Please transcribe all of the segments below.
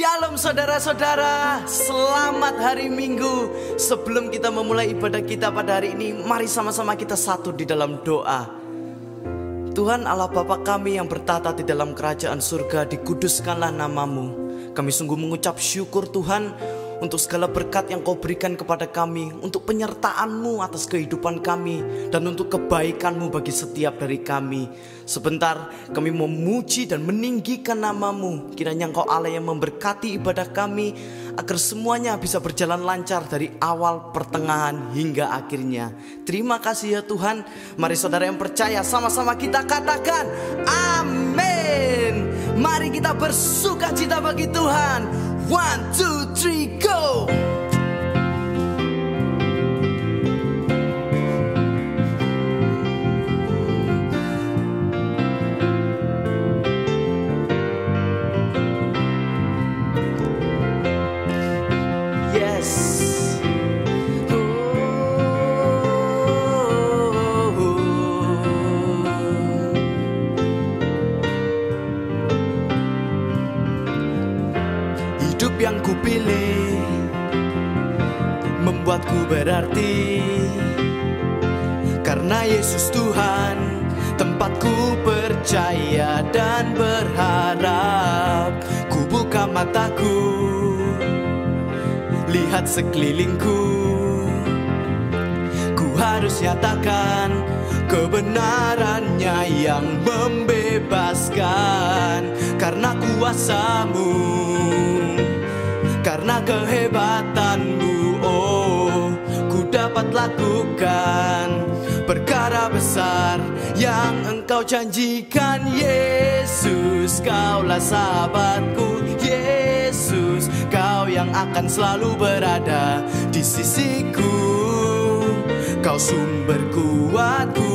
Shalom saudara-saudara, selamat hari Minggu. Sebelum kita memulai ibadah kita pada hari ini, mari sama-sama kita satu di dalam doa. Tuhan Allah Bapa kami yang bertata di dalam kerajaan surga, dikuduskanlah namamu. Kami sungguh mengucap syukur Tuhan untuk segala berkat yang kau berikan kepada kami, untuk penyertaan-Mu atas kehidupan kami, dan untuk kebaikan-Mu bagi setiap dari kami. Sebentar kami memuji dan meninggikan nama-Mu. Kiranya Engkau Allah yang memberkati ibadah kami, agar semuanya bisa berjalan lancar dari awal, pertengahan, hingga akhirnya. Terima kasih ya Tuhan. Mari saudara yang percaya, sama-sama kita katakan amin. Mari kita bersukacita bagi Tuhan. 1, 2, 3, go! Yes. Hidup yang kupilih membuatku berarti, karena Yesus Tuhan tempatku percaya dan berharap. Ku buka mataku, lihat sekelilingku, ku harus nyatakan kebenarannya yang membebaskan. Karena kuasa-Mu, karena kehebatan-Mu, oh, ku dapat lakukan perkara besar yang Engkau janjikan. Yesus, Kaulah sahabatku. Yesus, Kau yang akan selalu berada di sisiku. Kau sumber kuatku.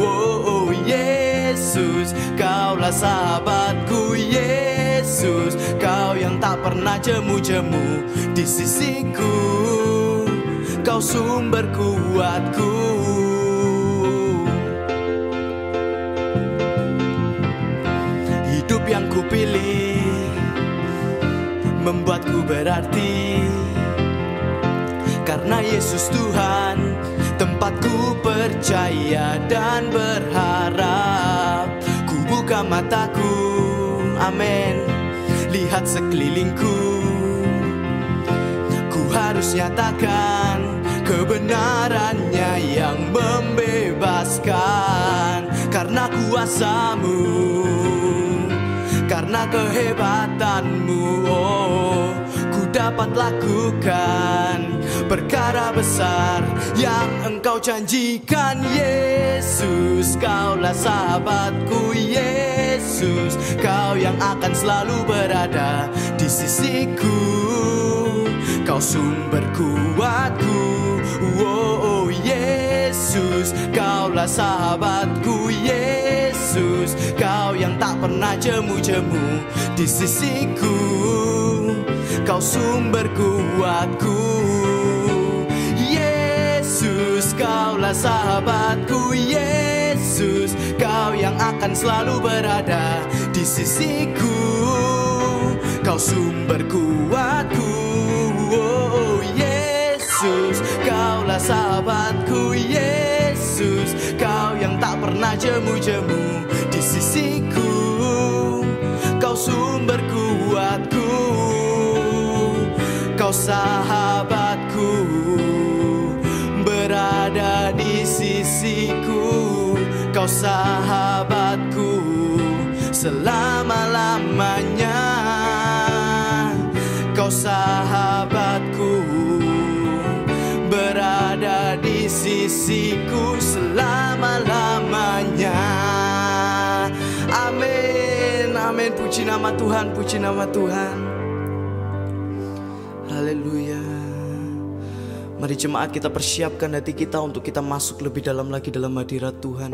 Oh, Yesus, Kaulah sahabatku. Yesus, Kau yang tak pernah jemu-jemu di sisiku. Kau sumber kuatku. Hidup yang kupilih membuatku berarti, karena Yesus Tuhan tempatku percaya dan berharap. Ku buka mataku, amin, lihat sekelilingku, ku harus nyatakan kebenarannya yang membebaskan. Karena kuasa-Mu, karena kehebatan-Mu, oh, ku dapat lakukan perkara besar yang Engkau janjikan. Yesus, Kaulah sahabatku. Yesus, Kau yang akan selalu berada di sisiku. Kau sumber kuatku. Oh, Yesus, Kaulah sahabatku. Yesus, Kau yang tak pernah jemu-jemu di sisiku. Kau sumber kuatku. Yesus, Kaulah sahabatku. Yesus, Kau yang akan selalu berada di sisiku. Kau sumber kuatku. Oh, Yesus, Kaulah sahabatku. Yesus, Kau yang tak pernah jemu-jemu di sisiku. Kau sumber kuatku. Kau sahabatku, berada di sisiku. Kau sahabatku selama-lamanya. Kau sahabatku, berada di sisiku selama-lamanya. Amin, amin. Puji nama Tuhan, puji nama Tuhan. Haleluya. Mari jemaat kita persiapkan hati kita untuk kita masuk lebih dalam lagi dalam hadirat Tuhan.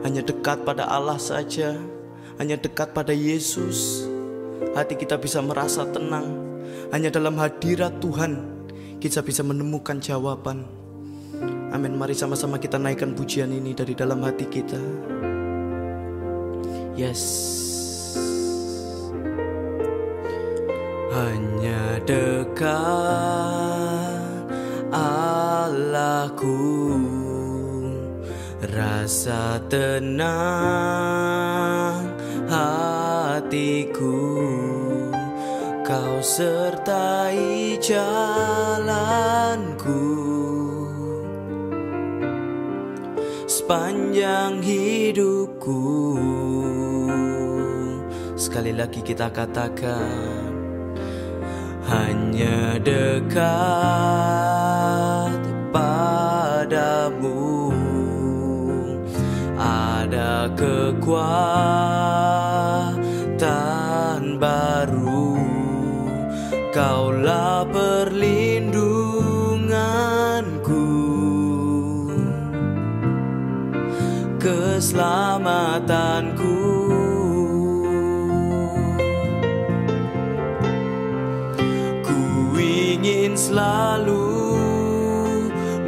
Hanya dekat pada Allah saja, hanya dekat pada Yesus, hati kita bisa merasa tenang. Hanya dalam hadirat Tuhan kita bisa menemukan jawaban. Amin. Mari sama-sama kita naikkan pujian ini dari dalam hati kita. Yes. hanya dekat Allahku, rasa tenang hatiku, Kau sertai jalanku sepanjang hidupku. Sekali lagi kita katakan, hanya dekat padamu ada kekuatan baru. Kaulah perlindunganku, keselamatanku. Ku ingin selalu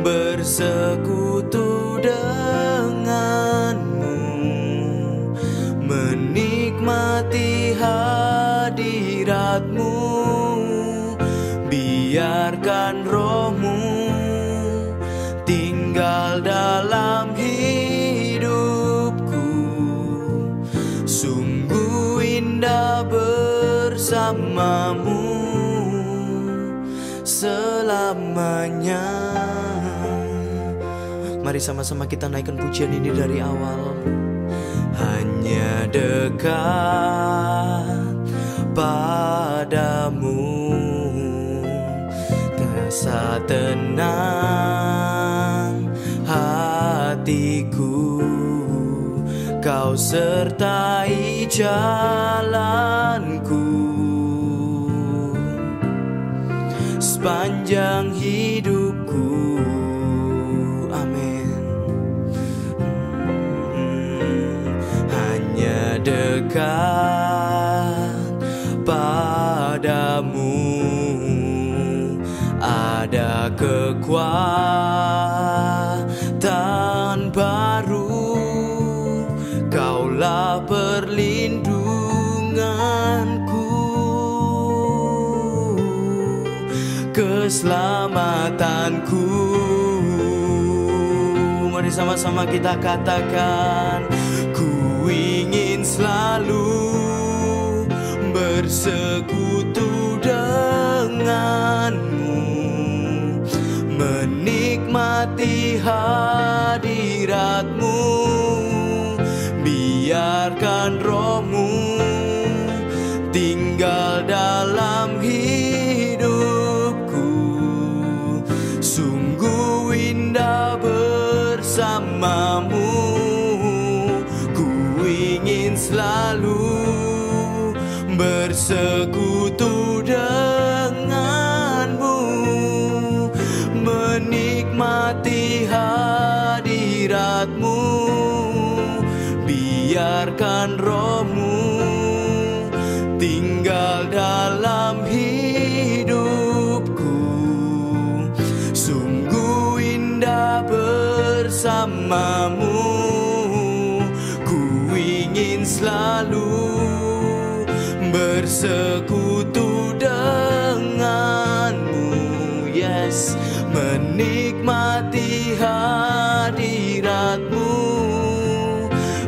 bersekutu denganmu, menikmati hadiratmu. Biarkan rohmu tinggal dalam hidupku, sungguh indah bersamamu selamanya. Mari sama-sama kita naikkan pujian ini dari awal. Hanya dekat padamu, rasa tenang hatiku, Kau sertai jalanku sepanjang hidupku. Amin. Hanya dekat padamu ada kekuatan baru. Kaulah perlindunganku, keselamatanku. Mari sama-sama kita katakan, ku ingin selalu bersekutu denganmu, menikmati hadiratmu. Biarkan rohmu tinggal dalam hidupku, sungguh indah bersamamu. Ku ingin selalu bersekutu denganmu, menikmati hadiratmu. Biarkan rohmu tinggal dalam hidupku, sungguh indah bersamamu. Ku ingin selalu bersekutu denganmu, yes, menikmati hadiratmu.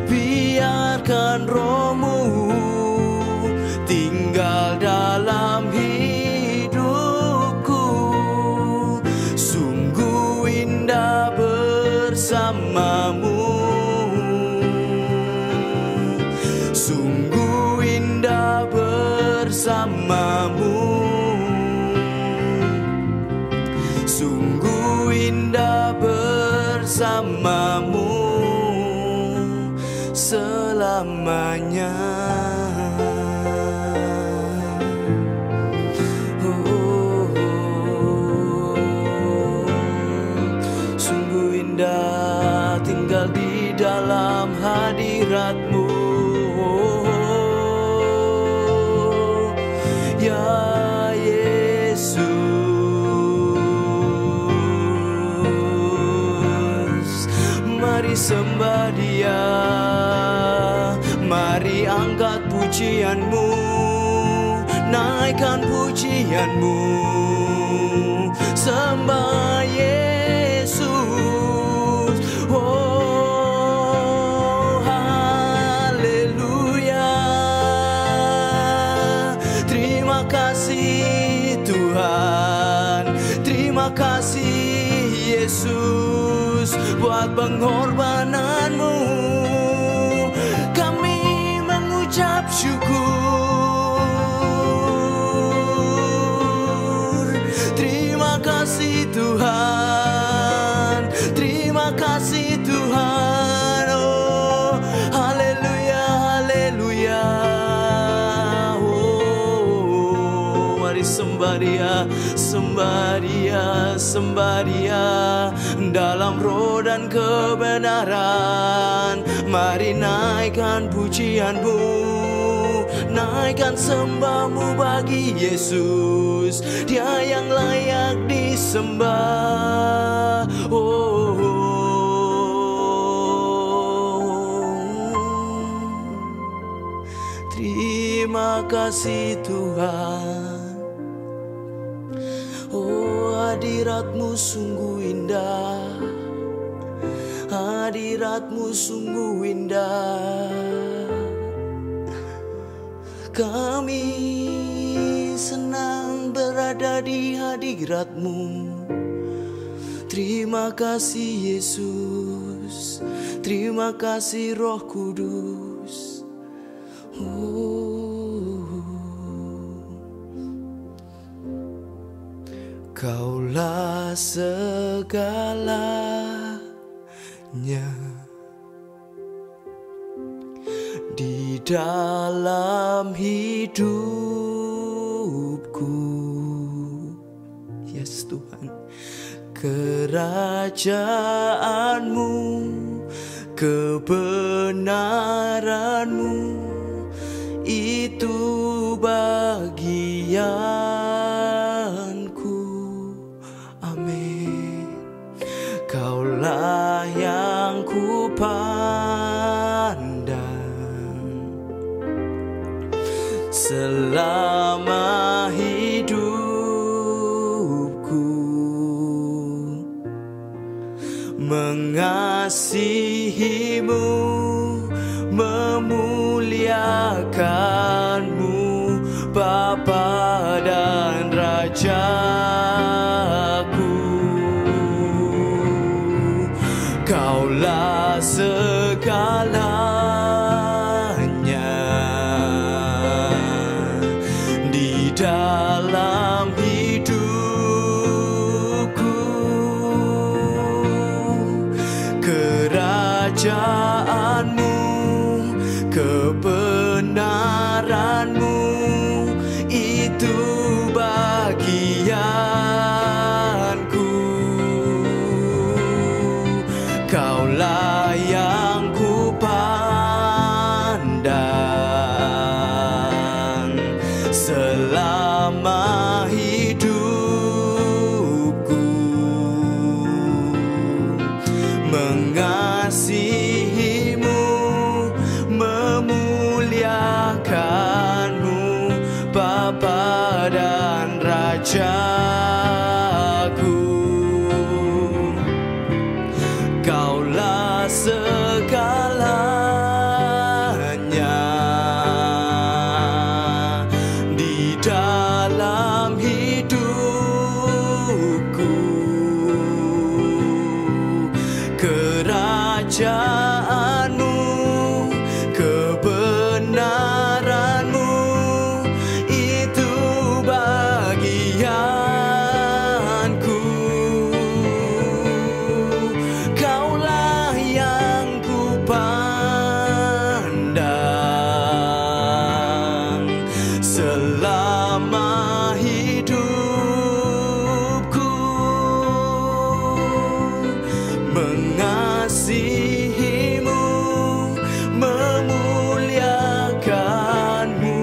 Biarkan rohmu tinggal dalam hidupku, sungguh indah bersamamu, sungguh indah bersamamu, sungguh indah bersamamu selamanya. Sungguh indah tinggal di dalam hadiratmu, ya Yesus. Mari sembah Dia, mari angkat pujianmu, naikkan pujianmu, sembah Yesus. Oh haleluya, terima kasih Tuhan, terima kasih Yesus buat pengorbananmu. Kami mengucap syukur. Terima kasih Tuhan, terima kasih Tuhan. Oh haleluya, haleluya. Oh mari sembah Dia, sembah Dia, sembah Dia dalam roh dan kebenaran. Mari naikkan pujianmu, naikkan sembahmu bagi Yesus, Dia yang layak disembah. Oh, terima kasih Tuhan. Oh hadirat-Mu sungguh indah, hadirat-Mu sungguh indah. Kami senang berada di hadirat-Mu. Terima kasih Yesus, terima kasih Roh Kudus. Kaulah segalanya di dalam hidupku. Yes Tuhan, kerajaan-Mu, kebenaran-Mu, itu bagianku. Amin. Kaulah yang ku pandang selama hidupku, mengasihi-Mu, memuliakan-Mu, Bapa dan Rajaku. Kaulah segalanya di dalam hidupku, kerajaan-Mu, kebenaran-Mu, itu bagianku. Kaulah yang ku pandang selama hidupku, mengasihi-Mu, memuliakan-Mu, Bapa dan Rajaku. Kaulah segalanya di dalam hidupku, kerajaan-Mu, kebenaran-Mu, itu bagianku. Kaulah yang ku pandang selama hidupku, mengasihi-Mu, memuliakan-Mu,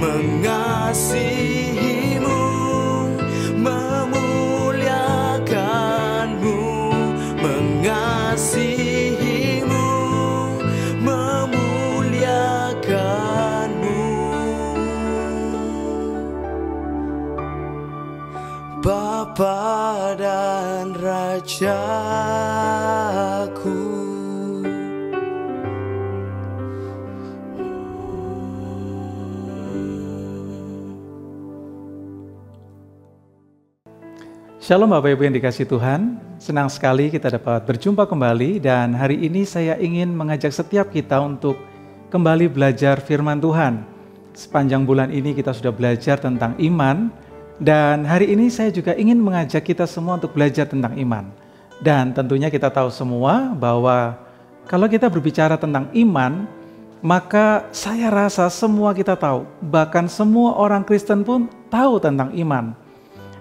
mengasihi-Mu, memuliakan-Mu, mengasihi-Mu, memuliakan-Mu. Bapa dan Rajaku. Shalom Bapak Ibu yang dikasihi Tuhan, senang sekali kita dapat berjumpa kembali dan hari ini saya ingin mengajak setiap kita untuk kembali belajar firman Tuhan. Sepanjang bulan ini kita sudah belajar tentang iman dan hari ini saya juga ingin mengajak kita semua untuk belajar tentang iman. Dan tentunya kita tahu semua bahwa kalau kita berbicara tentang iman, maka saya rasa semua kita tahu, bahkan semua orang Kristen pun tahu tentang iman.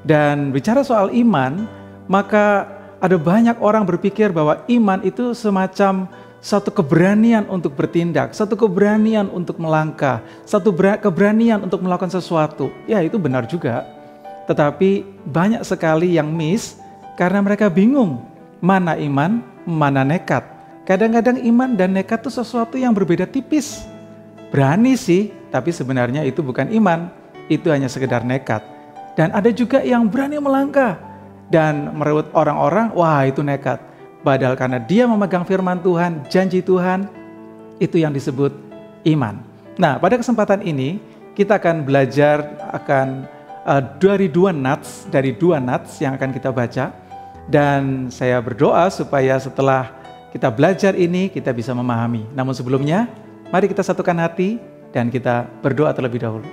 Dan bicara soal iman, maka ada banyak orang berpikir bahwa iman itu semacam satu keberanian untuk bertindak, satu keberanian untuk melangkah, satu keberanian untuk melakukan sesuatu. Ya, itu benar juga. Tetapi banyak sekali yang miss karena mereka bingung mana iman, mana nekat. Kadang-kadang iman dan nekat itu sesuatu yang berbeda tipis. Berani sih, tapi sebenarnya itu bukan iman, itu hanya sekedar nekat. Dan ada juga yang berani melangkah dan menurut orang-orang, wah itu nekat. Padahal karena dia memegang firman Tuhan, janji Tuhan, itu yang disebut iman. Nah, pada kesempatan ini kita akan belajar dari dua nats yang akan kita baca. Dan saya berdoa supaya setelah kita belajar ini kita bisa memahami. Namun sebelumnya, mari kita satukan hati dan kita berdoa terlebih dahulu.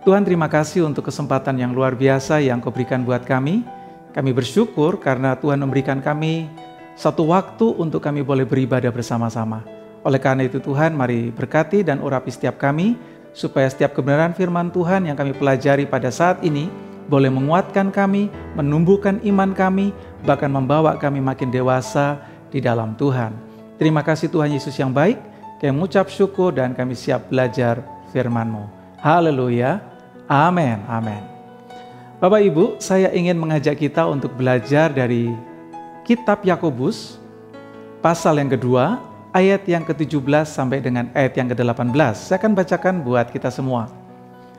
Tuhan, terima kasih untuk kesempatan yang luar biasa yang Kau berikan buat kami. Kami bersyukur karena Tuhan memberikan kami satu waktu untuk kami boleh beribadah bersama-sama. Oleh karena itu Tuhan, mari berkati dan urapi setiap kami, supaya setiap kebenaran firman Tuhan yang kami pelajari pada saat ini boleh menguatkan kami, menumbuhkan iman kami, bahkan membawa kami makin dewasa di dalam Tuhan. Terima kasih Tuhan Yesus yang baik, kami mengucap syukur dan kami siap belajar firman-Mu. Haleluya, amin, amin. Bapak Ibu, saya ingin mengajak kita untuk belajar dari kitab Yakobus, pasal yang kedua, ayat yang ke-17 sampai dengan ayat yang ke-18. Saya akan bacakan buat kita semua.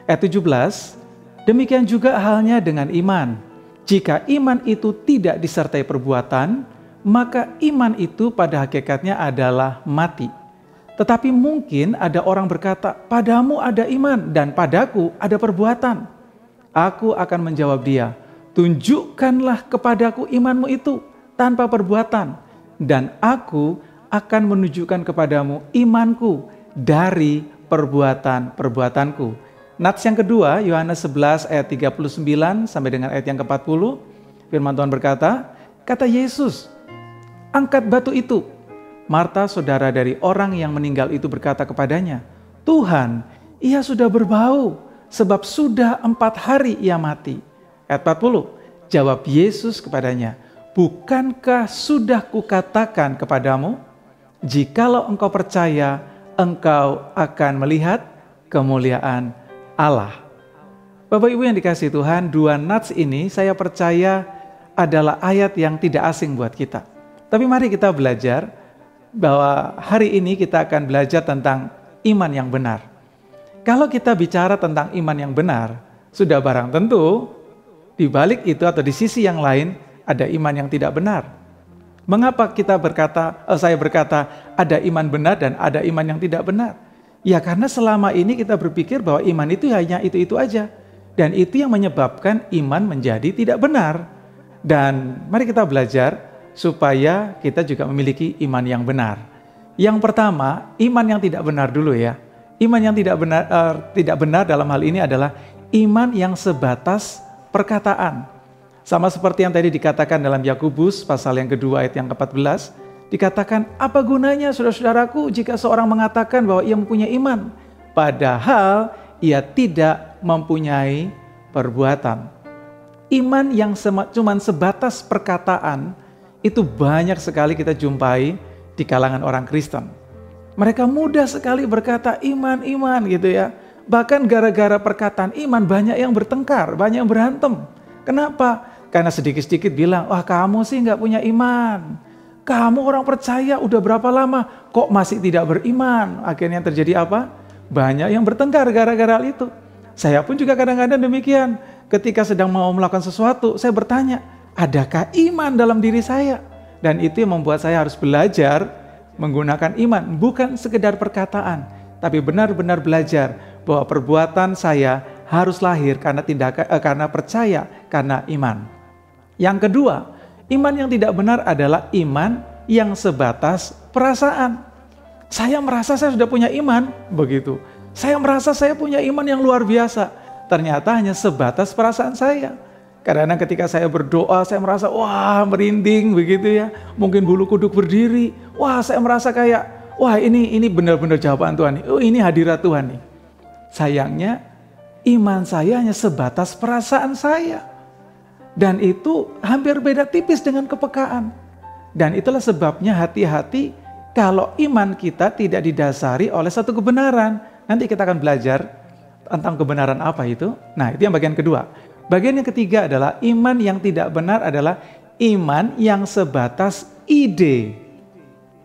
Ayat 17, demikian juga halnya dengan iman. Jika iman itu tidak disertai perbuatan, maka iman itu pada hakikatnya adalah mati. Tetapi mungkin ada orang berkata, padamu ada iman dan padaku ada perbuatan. Aku akan menjawab dia, tunjukkanlah kepadaku imanmu itu tanpa perbuatan, dan aku akan menunjukkan kepadamu imanku dari perbuatan-perbuatanku. Nats yang kedua, Yohanes 11 ayat 39 sampai dengan ayat yang ke-40, firman Tuhan berkata, kata Yesus, angkat batu itu. Marta, saudara dari orang yang meninggal itu berkata kepadanya, Tuhan, ia sudah berbau, sebab sudah 4 hari ia mati. Ayat 40, jawab Yesus kepadanya, bukankah sudah kukatakan kepadamu, jikalau engkau percaya, engkau akan melihat kemuliaan Allah. Bapak Ibu yang dikasihi Tuhan, dua nats ini saya percaya adalah ayat yang tidak asing buat kita. Tapi mari kita belajar bahwa hari ini kita akan belajar tentang iman yang benar. Kalau kita bicara tentang iman yang benar, sudah barang tentu di balik itu atau di sisi yang lain ada iman yang tidak benar. Mengapa saya berkata ada iman benar dan ada iman yang tidak benar? Ya karena selama ini kita berpikir bahwa iman itu hanya itu-itu aja. Dan itu yang menyebabkan iman menjadi tidak benar. Dan mari kita belajar supaya kita juga memiliki iman yang benar. Yang pertama, iman yang tidak benar dulu ya. Iman yang tidak benar dalam hal ini adalah iman yang sebatas perkataan. Sama seperti yang tadi dikatakan dalam Yakobus pasal yang kedua ayat yang ke-14, dikatakan, apa gunanya saudara-saudaraku jika seorang mengatakan bahwa ia mempunyai iman, padahal ia tidak mempunyai perbuatan. Iman yang cuma sebatas perkataan, itu banyak sekali kita jumpai di kalangan orang Kristen. Mereka mudah sekali berkata iman gitu ya. Bahkan gara-gara perkataan iman banyak yang bertengkar, banyak yang berantem. Kenapa? Karena sedikit-sedikit bilang, wah kamu sih gak punya iman. Kamu orang percaya udah berapa lama, kok masih tidak beriman? Akhirnya terjadi apa? Banyak yang bertengkar gara-gara hal itu. Saya pun juga kadang-kadang demikian. ketika sedang mau melakukan sesuatu, saya bertanya, adakah iman dalam diri saya? Dan itu yang membuat saya harus belajar menggunakan iman, bukan sekedar perkataan, tapi benar-benar belajar bahwa perbuatan saya harus lahir karena karena percaya, karena iman. Yang kedua, iman yang tidak benar adalah iman yang sebatas perasaan. Saya merasa saya sudah punya iman, begitu. Saya merasa saya punya iman yang luar biasa. Ternyata hanya sebatas perasaan saya. Karena ketika saya berdoa, saya merasa wah merinding begitu ya. Mungkin bulu kuduk berdiri. Wah saya merasa kayak, wah ini benar-benar jawaban Tuhan. Oh ini hadirat Tuhan nih. Sayangnya iman saya hanya sebatas perasaan saya. Dan itu hampir beda tipis dengan kepekaan. Dan itulah sebabnya hati-hati kalau iman kita tidak didasari oleh satu kebenaran. Nanti kita akan belajar tentang kebenaran apa itu. Nah itu yang bagian kedua. Bagian yang ketiga adalah iman yang tidak benar adalah iman yang sebatas ide.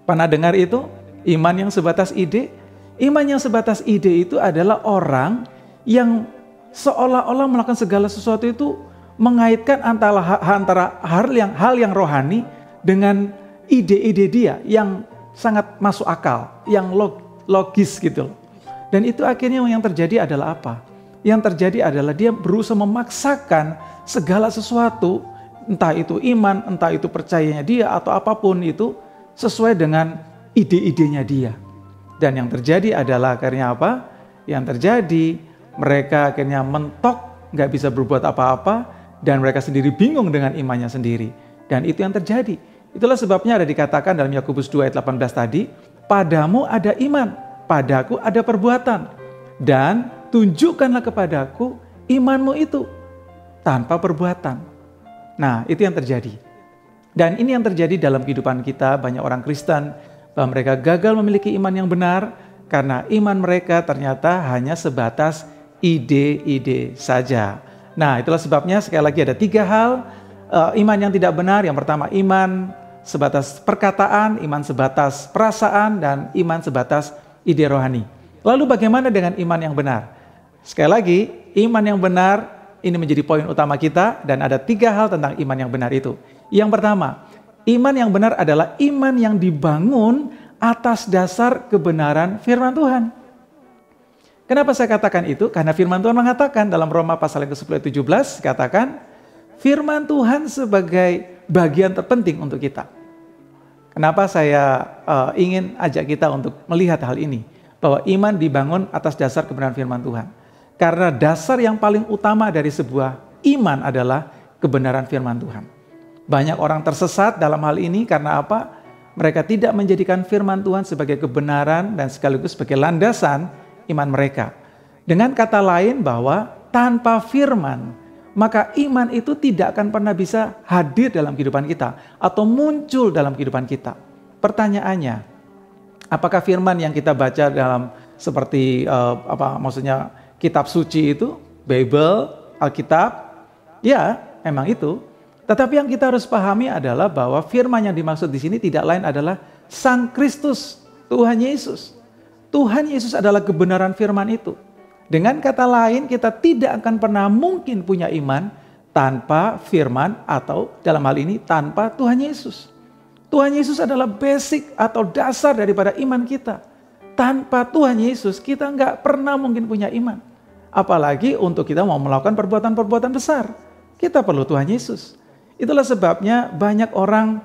Pernah dengar itu? Iman yang sebatas ide? Iman yang sebatas ide itu adalah orang yang seolah-olah melakukan segala sesuatu itu mengaitkan antara hal yang rohani dengan ide-ide dia yang sangat masuk akal, yang logis gitu. Dan itu akhirnya yang terjadi adalah apa? Yang terjadi adalah dia berusaha memaksakan segala sesuatu, entah itu iman, entah itu percayanya dia atau apapun itu sesuai dengan ide-idenya dia. Dan yang terjadi adalah akhirnya apa? Yang terjadi mereka akhirnya mentok, gak bisa berbuat apa-apa, dan mereka sendiri bingung dengan imannya sendiri. Dan itu yang terjadi. Itulah sebabnya ada dikatakan dalam Yakobus 2 ayat 18 tadi, padamu ada iman, padaku ada perbuatan, dan tunjukkanlah kepadaku imanmu itu tanpa perbuatan. Nah, itu yang terjadi. Dan ini yang terjadi dalam kehidupan kita, banyak orang Kristen, bahwa mereka gagal memiliki iman yang benar, karena iman mereka ternyata hanya sebatas ide-ide saja. Nah, itulah sebabnya sekali lagi ada 3 hal iman yang tidak benar. Yang pertama, iman sebatas perkataan, iman sebatas perasaan, dan iman sebatas ide rohani. Lalu bagaimana dengan iman yang benar? Sekali lagi, iman yang benar ini menjadi poin utama kita, dan ada 3 hal tentang iman yang benar itu. Yang pertama, iman yang benar adalah iman yang dibangun atas dasar kebenaran firman Tuhan. Kenapa saya katakan itu? Karena firman Tuhan mengatakan dalam Roma pasal yang ke-10 ayat 17, katakan firman Tuhan sebagai bagian terpenting untuk kita. Kenapa saya ingin ajak kita untuk melihat hal ini? Bahwa iman dibangun atas dasar kebenaran firman Tuhan. Karena dasar yang paling utama dari sebuah iman adalah kebenaran firman Tuhan. Banyak orang tersesat dalam hal ini karena apa? Mereka tidak menjadikan firman Tuhan sebagai kebenaran dan sekaligus sebagai landasan iman mereka. Dengan kata lain bahwa tanpa firman, maka iman itu tidak akan pernah bisa hadir dalam kehidupan kita atau muncul dalam kehidupan kita. Pertanyaannya, apakah firman yang kita baca dalam seperti maksudnya kitab suci itu, Bible, Alkitab? Ya, memang itu. Tetapi yang kita harus pahami adalah bahwa firman yang dimaksud di sini tidak lain adalah Sang Kristus, Tuhan Yesus. Tuhan Yesus adalah kebenaran firman itu. Dengan kata lain, kita tidak akan pernah mungkin punya iman tanpa firman atau dalam hal ini tanpa Tuhan Yesus. Tuhan Yesus adalah basic atau dasar daripada iman kita. Tanpa Tuhan Yesus, kita nggak pernah mungkin punya iman. Apalagi untuk kita mau melakukan perbuatan-perbuatan besar. Kita perlu Tuhan Yesus. Itulah sebabnya banyak orang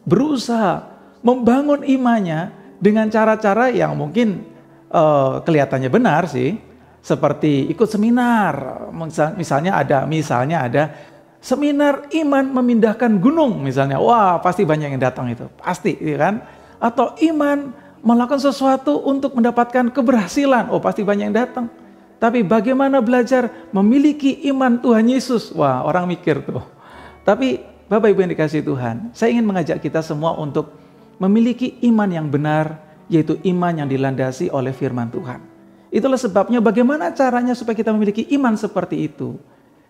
berusaha membangun imannya dengan cara-cara yang mungkin kelihatannya benar sih. Seperti ikut seminar, misalnya ada seminar iman memindahkan gunung misalnya. Wah, pasti banyak yang datang itu, pasti ya kan? Atau iman melakukan sesuatu untuk mendapatkan keberhasilan. Oh, pasti banyak yang datang. Tapi bagaimana belajar memiliki iman Tuhan Yesus? Wah, orang mikir tuh. Tapi Bapak Ibu yang dikasihi Tuhan, saya ingin mengajak kita semua untuk memiliki iman yang benar, yaitu iman yang dilandasi oleh firman Tuhan. Itulah sebabnya bagaimana caranya supaya kita memiliki iman seperti itu.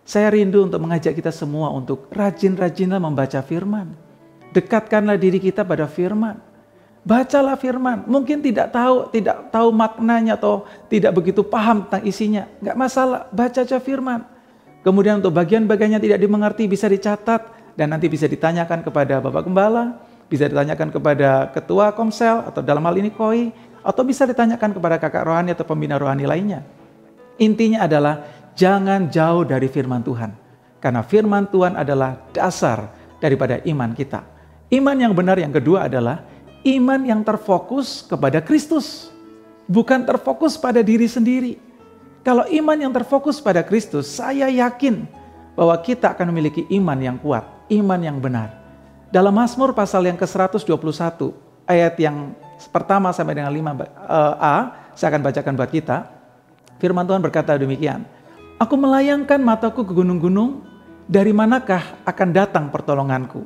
Saya rindu untuk mengajak kita semua untuk rajin-rajinlah membaca firman. Dekatkanlah diri kita pada firman. Bacalah firman. Mungkin tidak tahu maknanya atau tidak begitu paham tentang isinya. Enggak masalah, baca aja firman. Kemudian untuk bagian-bagiannya tidak dimengerti bisa dicatat dan nanti bisa ditanyakan kepada Bapak Gembala, bisa ditanyakan kepada Ketua Komsel atau dalam hal ini KOI, atau bisa ditanyakan kepada kakak rohani atau pembina rohani lainnya. Intinya adalah jangan jauh dari firman Tuhan. Karena firman Tuhan adalah dasar daripada iman kita. Iman yang benar yang kedua adalah iman yang terfokus kepada Kristus. Bukan terfokus pada diri sendiri. Kalau iman yang terfokus pada Kristus, saya yakin bahwa kita akan memiliki iman yang kuat, iman yang benar. Dalam Mazmur pasal yang ke-121, ayat yang pertama sampai dengan 5a, saya akan bacakan buat kita. Firman Tuhan berkata demikian, "Aku melayangkan mataku ke gunung-gunung, dari manakah akan datang pertolonganku?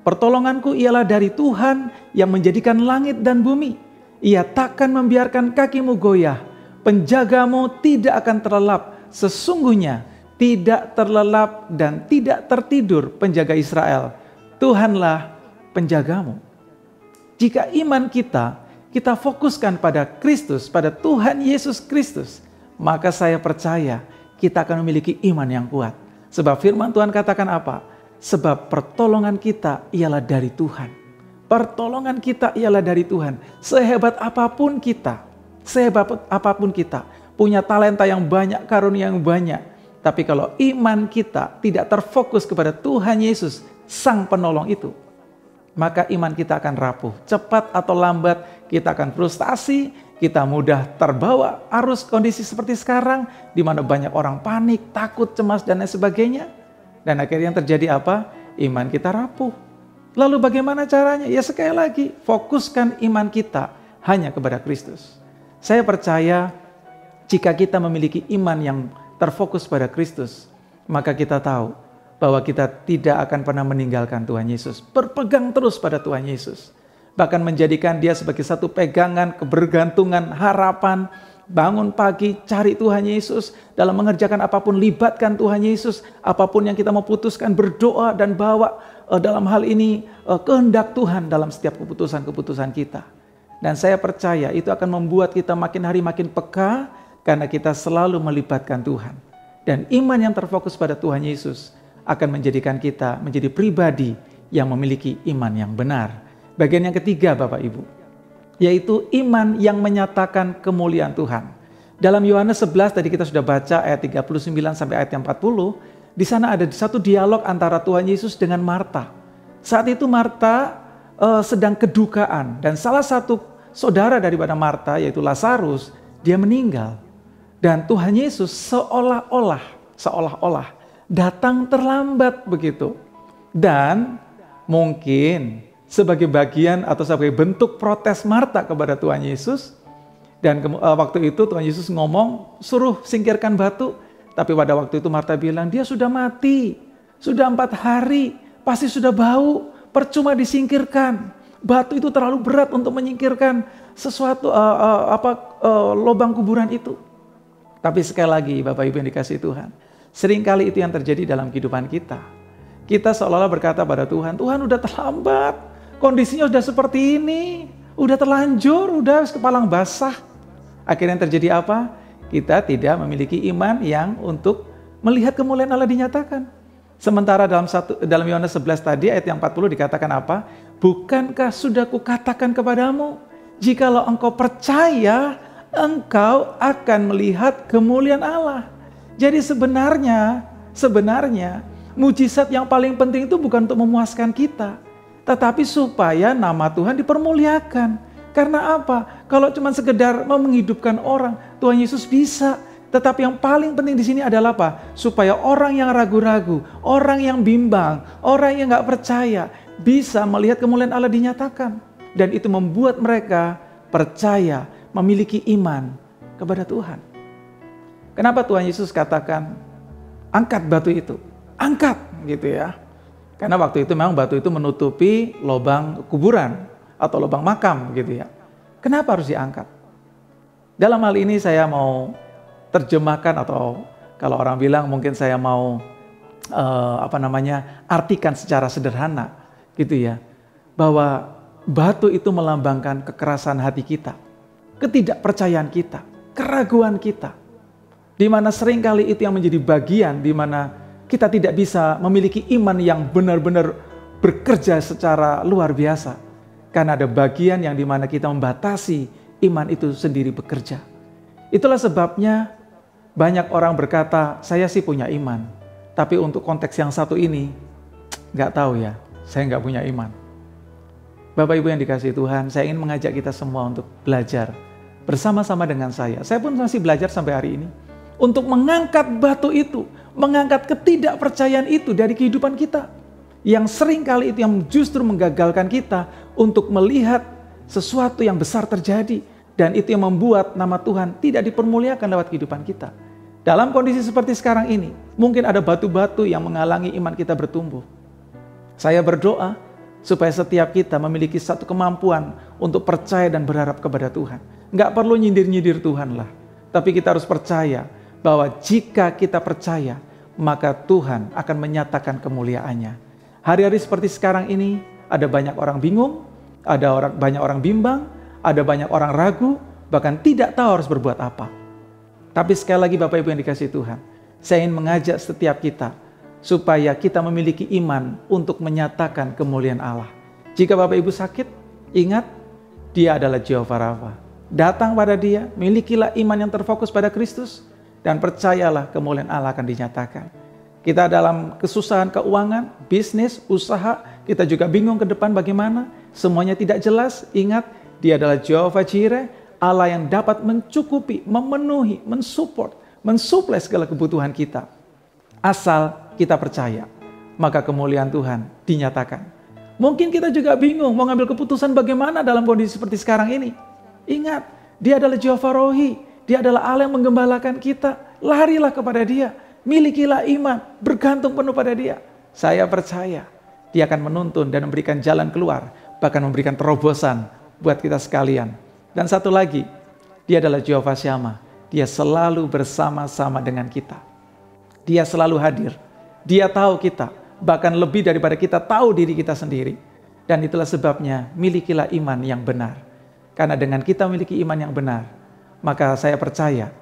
Pertolonganku ialah dari Tuhan yang menjadikan langit dan bumi. Ia takkan membiarkan kakimu goyah. Penjagamu tidak akan terlelap. Sesungguhnya tidak terlelap dan tidak tertidur penjaga Israel. Tuhanlah penjagamu." Jika iman kita fokuskan pada Kristus, pada Tuhan Yesus Kristus, maka saya percaya kita akan memiliki iman yang kuat. Sebab firman Tuhan katakan apa? Sebab pertolongan kita ialah dari Tuhan. Pertolongan kita ialah dari Tuhan. Sehebat apapun kita, punya talenta yang banyak, karunia yang banyak, tapi kalau iman kita tidak terfokus kepada Tuhan Yesus, Sang Penolong itu, maka iman kita akan rapuh. Cepat atau lambat kita akan frustasi, kita mudah terbawa arus kondisi seperti sekarang, di mana banyak orang panik, takut, cemas, dan lain sebagainya. Dan akhirnya yang terjadi apa? Iman kita rapuh. Lalu bagaimana caranya? Ya sekali lagi, fokuskan iman kita hanya kepada Kristus. Saya percaya jika kita memiliki iman yang terfokus pada Kristus, maka kita tahu bahwa kita tidak akan pernah meninggalkan Tuhan Yesus. Berpegang terus pada Tuhan Yesus. Bahkan menjadikan dia sebagai satu pegangan, kebergantungan, harapan. Bangun pagi, cari Tuhan Yesus. Dalam mengerjakan apapun, libatkan Tuhan Yesus. Apapun yang kita mau putuskan, berdoa dan bawa dalam hal ini kehendak Tuhan dalam setiap keputusan-keputusan kita. Dan saya percaya itu akan membuat kita makin hari makin peka, karena kita selalu melibatkan Tuhan. Dan iman yang terfokus pada Tuhan Yesus akan menjadikan kita menjadi pribadi yang memiliki iman yang benar. Bagian yang ketiga Bapak Ibu, yaitu iman yang menyatakan kemuliaan Tuhan. Dalam Yohanes 11 tadi kita sudah baca ayat 39 sampai ayat yang 40, di sana ada satu dialog antara Tuhan Yesus dengan Marta. Saat itu Marta sedang kedukaan, dan salah satu saudara daripada Marta yaitu Lazarus, dia meninggal. Dan Tuhan Yesus seolah-olah datang terlambat begitu. Dan mungkin sebagai bagian atau sebagai bentuk protes Marta kepada Tuhan Yesus. Dan waktu itu Tuhan Yesus ngomong, suruh singkirkan batu. Tapi pada waktu itu Marta bilang, dia sudah mati. Sudah 4 hari, pasti sudah bau. Percuma disingkirkan. Batu itu terlalu berat untuk menyingkirkan sesuatu lubang kuburan itu. Tapi sekali lagi Bapak Ibu yang dikasihi Tuhan, seringkali itu yang terjadi dalam kehidupan kita. Kita seolah-olah berkata pada Tuhan, Tuhan udah terlambat, kondisinya udah seperti ini, udah terlanjur, udah kepalang basah. Akhirnya yang terjadi apa? Kita tidak memiliki iman yang untuk melihat kemuliaan Allah dinyatakan. Sementara dalam Yohanes 11 tadi ayat yang 40 dikatakan apa? Bukankah sudah kukatakan kepadamu, jikalau engkau percaya, engkau akan melihat kemuliaan Allah. Jadi sebenarnya mujizat yang paling penting itu bukan untuk memuaskan kita, tetapi supaya nama Tuhan dipermuliakan. Karena apa? Kalau cuma sekedar mau menghidupkan orang, Tuhan Yesus bisa. Tetapi yang paling penting di sini adalah apa? Supaya orang yang ragu-ragu, orang yang bimbang, orang yang nggak percaya bisa melihat kemuliaan Allah dinyatakan, dan itu membuat mereka percaya, memiliki iman kepada Tuhan. Kenapa Tuhan Yesus katakan angkat batu itu? Angkat gitu ya. Karena waktu itu memang batu itu menutupi lubang kuburan atau lubang makam gitu ya. Kenapa harus diangkat? Dalam hal ini saya mau terjemahkan, atau kalau orang bilang mungkin saya mau artikan secara sederhana gitu ya, bahwa batu itu melambangkan kekerasan hati kita, ketidakpercayaan kita, keraguan kita. Di mana seringkali itu yang menjadi bagian di mana kita tidak bisa memiliki iman yang benar-benar bekerja secara luar biasa. Karena ada bagian yang di mana kita membatasi iman itu sendiri bekerja. Itulah sebabnya banyak orang berkata, saya sih punya iman. Tapi untuk konteks yang satu ini, nggak tahu ya, saya nggak punya iman. Bapak Ibu yang dikasihi Tuhan, saya ingin mengajak kita semua untuk belajar bersama-sama dengan saya. Saya pun masih belajar sampai hari ini. Untuk mengangkat batu itu, mengangkat ketidakpercayaan itu dari kehidupan kita. Yang sering kali itu yang justru menggagalkan kita untuk melihat sesuatu yang besar terjadi. Dan itu yang membuat nama Tuhan tidak dipermuliakan lewat kehidupan kita. Dalam kondisi seperti sekarang ini, mungkin ada batu-batu yang menghalangi iman kita bertumbuh. Saya berdoa supaya setiap kita memiliki satu kemampuan untuk percaya dan berharap kepada Tuhan. Nggak perlu nyindir-nyindir Tuhan lah. Tapi kita harus percaya bahwa jika kita percaya, maka Tuhan akan menyatakan kemuliaannya. Hari-hari seperti sekarang ini, ada banyak orang bingung, banyak orang bimbang, ada banyak orang ragu, bahkan tidak tahu harus berbuat apa. Tapi sekali lagi Bapak Ibu yang dikasihi Tuhan, saya ingin mengajak setiap kita, supaya kita memiliki iman untuk menyatakan kemuliaan Allah. Jika Bapak Ibu sakit, ingat, Dia adalah Jehovah Rafa. Datang pada Dia, milikilah iman yang terfokus pada Kristus, dan percayalah kemuliaan Allah akan dinyatakan. Kita dalam kesusahan keuangan, bisnis, usaha, kita juga bingung ke depan bagaimana, semuanya tidak jelas. Ingat, Dia adalah Jehovah Jireh, Allah yang dapat mencukupi, memenuhi, mensupport, mensuplai segala kebutuhan kita. Asal kita percaya, maka kemuliaan Tuhan dinyatakan. Mungkin kita juga bingung mau ngambil keputusan bagaimana dalam kondisi seperti sekarang ini. Ingat, Dia adalah Jehovah Rohi, Dia adalah Allah yang menggembalakan kita. Larilah kepada Dia, milikilah iman, bergantung penuh pada Dia. Saya percaya Dia akan menuntun dan memberikan jalan keluar, bahkan memberikan terobosan buat kita sekalian. Dan satu lagi, Dia adalah Jehovah Shammah. Dia selalu bersama-sama dengan kita. Dia selalu hadir. Dia tahu kita, bahkan lebih daripada kita tahu diri kita sendiri. Dan itulah sebabnya milikilah iman yang benar. Karena dengan kita memiliki iman yang benar, maka saya percaya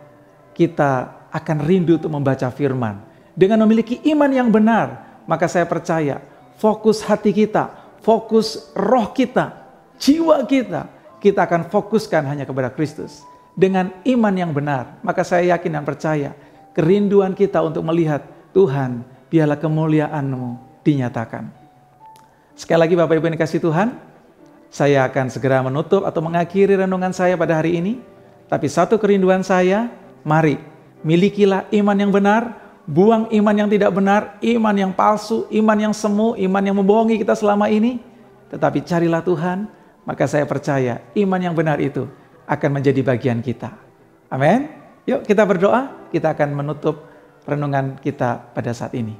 kita akan rindu untuk membaca firman. Dengan memiliki iman yang benar, maka saya percaya fokus hati kita, fokus roh kita, jiwa kita akan fokuskan hanya kepada Kristus. Dengan iman yang benar, maka saya yakin dan percaya kerinduan kita untuk melihat Tuhan, biarlah kemuliaan-Mu dinyatakan. Sekali lagi Bapak Ibu yang dikasihi Tuhan, saya akan segera menutup atau mengakhiri renungan saya pada hari ini. Tapi satu kerinduan saya, mari milikilah iman yang benar, buang iman yang tidak benar, iman yang palsu, iman yang semu, iman yang membohongi kita selama ini. Tetapi carilah Tuhan, maka saya percaya iman yang benar itu akan menjadi bagian kita. Amin. Yuk kita berdoa, kita akan menutup renungan kita pada saat ini.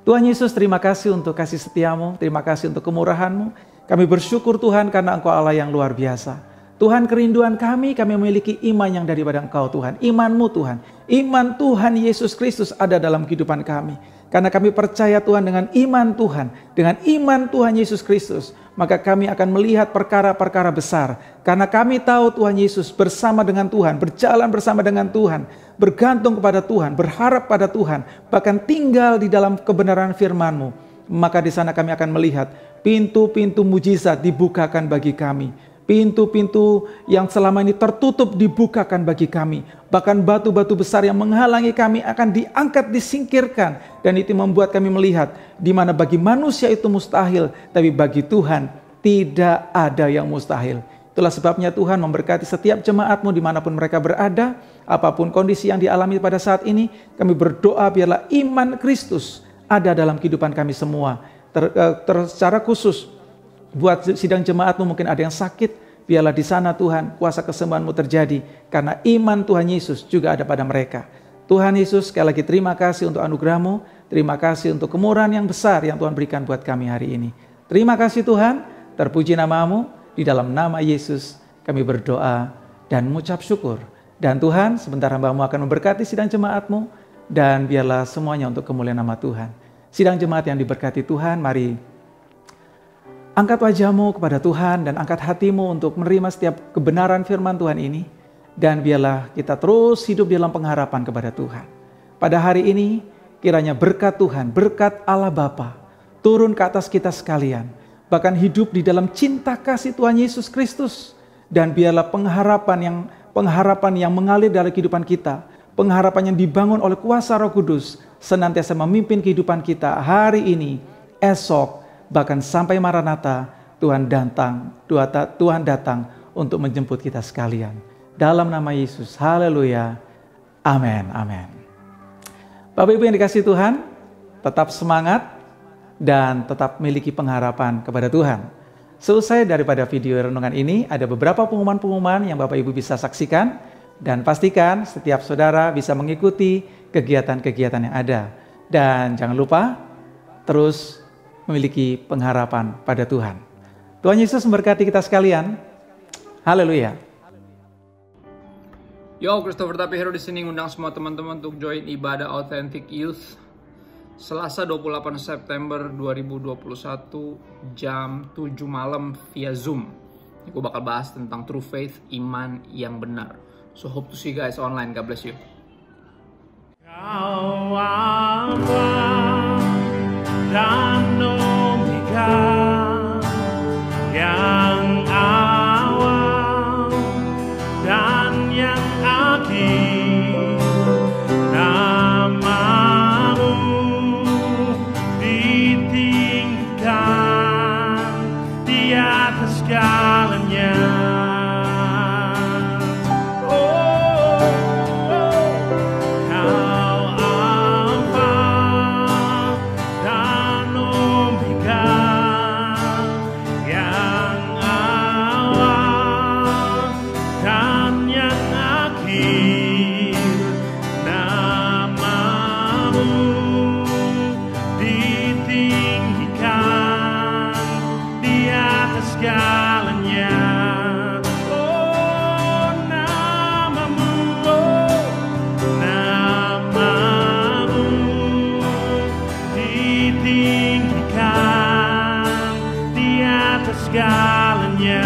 Tuhan Yesus, terima kasih untuk kasih setia-Mu, terima kasih untuk kemurahan-Mu. Kami bersyukur Tuhan karena Engkau Allah yang luar biasa. Tuhan, kerinduan kami memiliki iman yang daripada Engkau Tuhan. Iman-Mu Tuhan, iman Tuhan Yesus Kristus ada dalam kehidupan kami. Karena kami percaya Tuhan dengan iman Tuhan, dengan iman Tuhan Yesus Kristus, maka kami akan melihat perkara-perkara besar. Karena kami tahu Tuhan Yesus bersama dengan Tuhan, berjalan bersama dengan Tuhan, bergantung kepada Tuhan, berharap pada Tuhan, bahkan tinggal di dalam kebenaran firman-Mu. Maka di sana kami akan melihat pintu-pintu mujizat dibukakan bagi kami. Pintu-pintu yang selama ini tertutup dibukakan bagi kami. Bahkan batu-batu besar yang menghalangi kami akan diangkat, disingkirkan. Dan itu membuat kami melihat di mana bagi manusia itu mustahil, tapi bagi Tuhan tidak ada yang mustahil. Itulah sebabnya Tuhan memberkati setiap jemaat-Mu dimanapun mereka berada. Apapun kondisi yang dialami pada saat ini, kami berdoa biarlah iman Kristus ada dalam kehidupan kami semua. Secara khusus buat sidang jemaat-Mu mungkin ada yang sakit, biarlah di sana Tuhan kuasa kesembuhan-Mu terjadi, karena iman Tuhan Yesus juga ada pada mereka. Tuhan Yesus, sekali lagi terima kasih untuk anugerah-Mu, terima kasih untuk kemurahan yang besar yang Tuhan berikan buat kami hari ini. Terima kasih Tuhan, terpuji nama-Mu, di dalam nama Yesus kami berdoa dan mengucap syukur. Dan Tuhan, sebentar hamba-Mu akan memberkati sidang jemaat-Mu, dan biarlah semuanya untuk kemuliaan nama Tuhan. Sidang jemaat yang diberkati Tuhan, mari angkat wajahmu kepada Tuhan dan angkat hatimu untuk menerima setiap kebenaran firman Tuhan ini. dan biarlah kita terus hidup dalam pengharapan kepada Tuhan. Pada hari ini, kiranya berkat Tuhan, berkat Allah Bapa turun ke atas kita sekalian, bahkan hidup di dalam cinta kasih Tuhan Yesus Kristus, dan biarlah pengharapan yang mengalir dalam kehidupan kita, pengharapan yang dibangun oleh kuasa Roh Kudus, senantiasa memimpin kehidupan kita hari ini, esok, bahkan sampai Maranatha, Tuhan datang untuk menjemput kita sekalian. Dalam nama Yesus, haleluya, amin, amin. Bapak Ibu yang dikasihi Tuhan, tetap semangat dan tetap miliki pengharapan kepada Tuhan. Selesai daripada video renungan ini, ada beberapa pengumuman-pengumuman yang Bapak Ibu bisa saksikan, dan pastikan setiap saudara bisa mengikuti kegiatan-kegiatan yang ada. Dan jangan lupa terus memiliki pengharapan pada Tuhan. Tuhan Yesus memberkati kita sekalian. Haleluya. Yo, Christopher Tapihero di sini ngundang semua teman-teman untuk join ibadah Authentic Youth Selasa 28 September 2021 jam 7 malam via Zoom. Gue bakal bahas tentang true faith, iman yang benar. So hope to see you guys online. God bless you. Kau Alfa dan Omega, yang awal dan yang akhir. Namamu ditinggikan di atas segalanya. Segalanya, oh namamu, namamu ditinggikan di atas segalanya.